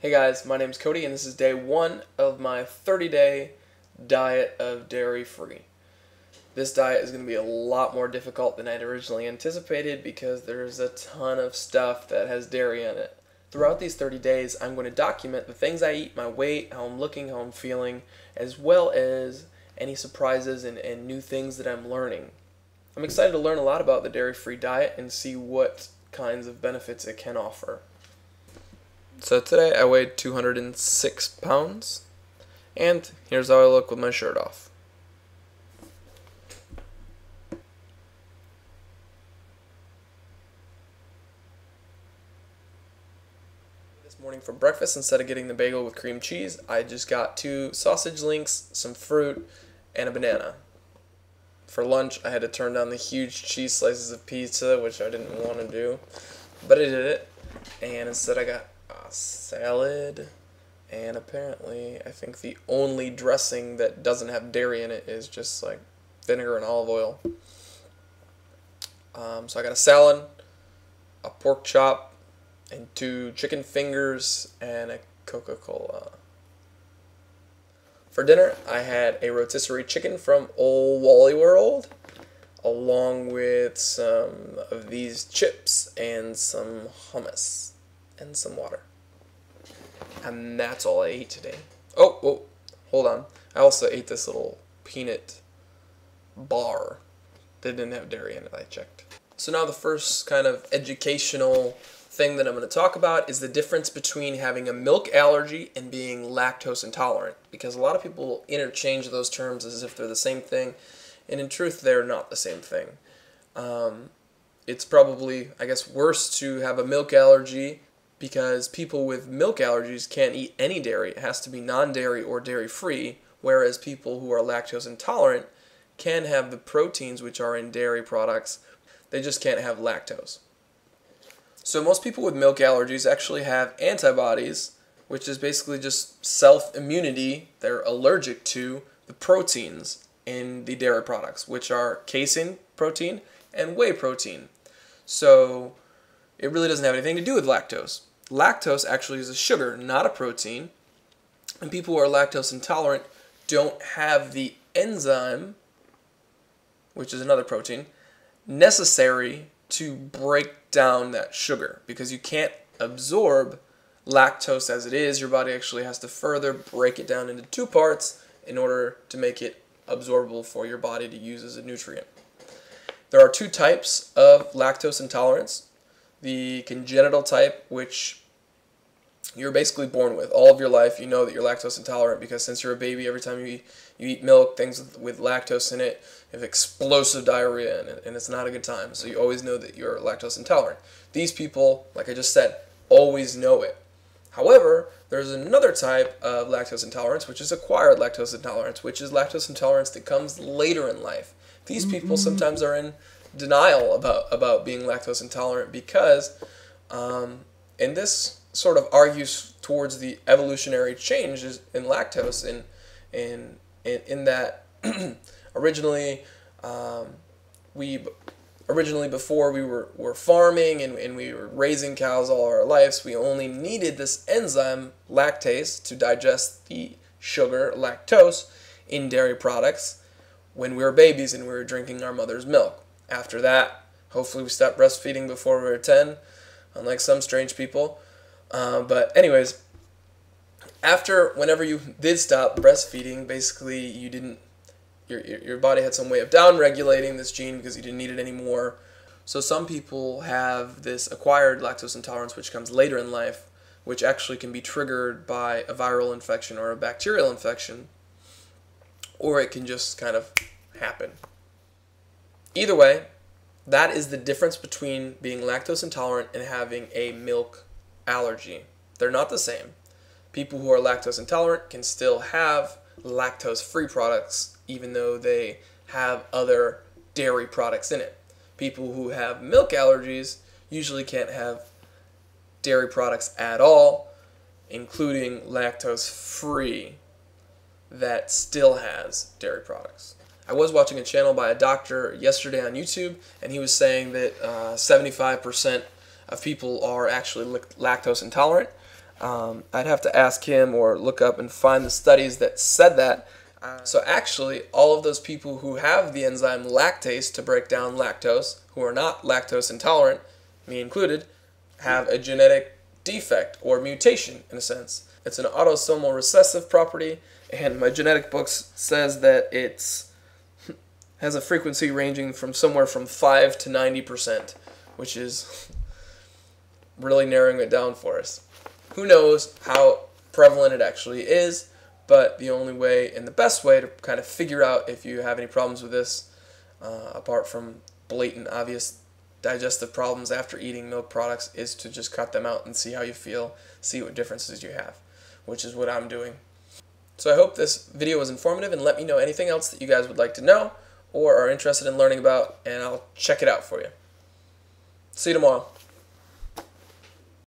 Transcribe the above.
Hey guys, my name's Cody and this is day 1 of my 30-day diet of dairy-free. This diet is going to be a lot more difficult than I'd originally anticipated because there's a ton of stuff that has dairy in it. Throughout these 30 days, I'm going to document the things I eat, my weight, how I'm looking, how I'm feeling, as well as any surprises and new things that I'm learning. I'm excited to learn a lot about the dairy-free diet and see what kinds of benefits it can offer. So today I weighed 206 pounds, and here's how I look with my shirt off. This morning for breakfast, instead of getting the bagel with cream cheese, I just got 2 sausage links, some fruit, and a banana. For lunch, I had to turn down the huge cheese slices of pizza, which I didn't want to do, but I did it, and instead I got salad, and apparently I think the only dressing that doesn't have dairy in it is just like vinegar and olive oil. So I got a salad, a pork chop, and 2 chicken fingers, and a Coca-Cola. For dinner, I had a rotisserie chicken from Old Wally World, along with some of these chips and some hummus and some water. And that's all I ate today. Oh, hold on. I also ate this little peanut bar that didn't have dairy in it, I checked. So now the first kind of educational thing that I'm going to talk about is the difference between having a milk allergy and being lactose intolerant. Because a lot of people interchange those terms as if they're the same thing, and in truth they're not the same thing. It's probably, I guess, worse to have a milk allergy because people with milk allergies can't eat any dairy. It has to be non-dairy or dairy-free, whereas people who are lactose intolerant can have the proteins which are in dairy products. They just can't have lactose. So most people with milk allergies actually have antibodies, which is basically just self-immunity. They're allergic to the proteins in the dairy products, which are casein protein and whey protein. So it really doesn't have anything to do with lactose. Lactose actually is a sugar, not a protein. And people who are lactose intolerant don't have the enzyme, which is another protein, necessary to break down that sugar. Because you can't absorb lactose as it is. Your body actually has to further break it down into 2 parts in order to make it absorbable for your body to use as a nutrient. There are 2 types of lactose intolerance. The congenital type, which you're basically born with. All of your life you know that you're lactose intolerant because since you're a baby, every time you eat milk, things with lactose in it, you have explosive diarrhea and it's not a good time. So you always know that you're lactose intolerant. These people, like I just said, always know it. However, there's another type of lactose intolerance, which is acquired lactose intolerance, which is lactose intolerance that comes later in life. These people sometimes are in denial about being lactose intolerant because, and this sort of argues towards the evolutionary changes in lactose in that originally before we were farming and we were raising cows all our lives, we only needed this enzyme lactase to digest the sugar lactose in dairy products when we were babies and we were drinking our mother's milk. After that, hopefully we stopped breastfeeding before we were 10, unlike some strange people. But anyways, whenever you did stop breastfeeding, basically you didn't, your body had some way of down-regulating this gene because you didn't need it anymore. So some people have this acquired lactose intolerance which comes later in life, which actually can be triggered by a viral infection or a bacterial infection, or it can just kind of happen. Either way, that is the difference between being lactose intolerant and having a milk allergy. They're not the same. People who are lactose intolerant can still have lactose-free products even though they have other dairy products in it. People who have milk allergies usually can't have dairy products at all, including lactose-free that still has dairy products. I was watching a channel by a doctor yesterday on YouTube, and he was saying that 75% of people are actually lactose intolerant. I'd have to ask him or look up and find the studies that said that. So actually, all of those people who have the enzyme lactase to break down lactose, who are not lactose intolerant, me included, have a genetic defect or mutation in a sense. It's an autosomal recessive property, and my genetic books says that it's has a frequency ranging from somewhere from 5 to 90%, which is really narrowing it down for us. Who knows how prevalent it actually is, but the only way and the best way to kind of figure out if you have any problems with this, apart from blatant, obvious digestive problems after eating milk products, is to just cut them out and see how you feel, see what differences you have, which is what I'm doing. So I hope this video was informative, and let me know anything else that you guys would like to know or are interested in learning about, and I'll check it out for you. See you tomorrow.